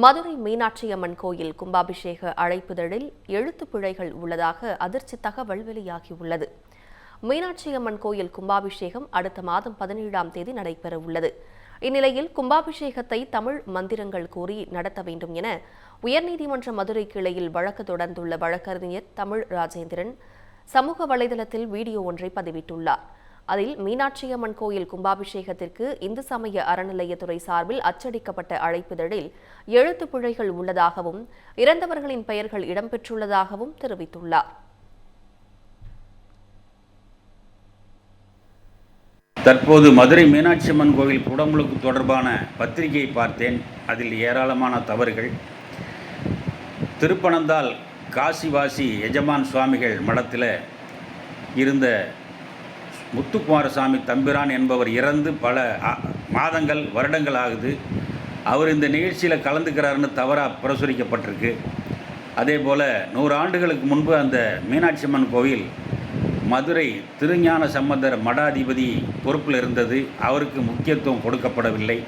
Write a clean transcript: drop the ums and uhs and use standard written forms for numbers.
மதுரை மீனாட்சி அம்மன் கோயில் கும்பாபிஷேக அழைப்பிதழில் எழுத்துப் பிழைகள் உள்ளதாக அதிர்ச்சி தகவல் வெளியாகியுள்ளது. மீனாட்சி அம்மன் கோயில் கும்பாபிஷேகம் அடுத்த மாதம் 17ஆம் தேதி நடைபெறவுள்ளது. இந்நிலையில் கும்பாபிஷேகத்தை தமிழ் மந்திரங்கள் கூறி நடத்த வேண்டும் என உயர்நீதிமன்ற மதுரை கிளையில் வழக்கு தொடர்ந்துள்ள வழக்கறிஞர் தமிழ் ராஜேந்திரன் சமூக வலைதளத்தில் வீடியோ ஒன்றை பதிவிட்டுள்ளார். அதில் மீனாட்சி அம்மன் கோயில் கும்பாபிஷேகத்திற்கு இந்து சமய அறநிலையத்துறை சார்பில் அச்சடிக்கப்பட்ட அழைப்பிதழில் எழுத்துப் பிழைகள் உள்ளதாகவும் இறந்தவர்களின் பெயர்கள் இடம்பெற்றுள்ளதாகவும் தெரிவித்துள்ளார். தற்போது மதுரை மீனாட்சி அம்மன் கோவில் குடமுழுக்கு தொடர்பான பத்திரிகையை பார்த்தேன். அதில் ஏராளமான தவறுகள். திருப்பனந்தாள் காசிவாசி எஜமான் சுவாமிகள் மடத்தில் இருந்த முத்துக்குமாரசாமி தம்பிரான் என்பவர் இறந்து பல மாதங்கள் வருடங்கள் ஆகுது. அவர் இந்த நிகழ்ச்சியில் கலந்துக்கிறாருன்னு தவறாக பிரசுரிக்கப்பட்டிருக்கு. அதே போல் 100 ஆண்டுகளுக்கு முன்பு அந்த மீனாட்சி அம்மன் கோவில் மதுரை திருஞான சம்பந்தர் மடாதிபதி பொறுப்பில் இருந்தது. அவருக்கு முக்கியத்துவம் கொடுக்கப்படவில்லை.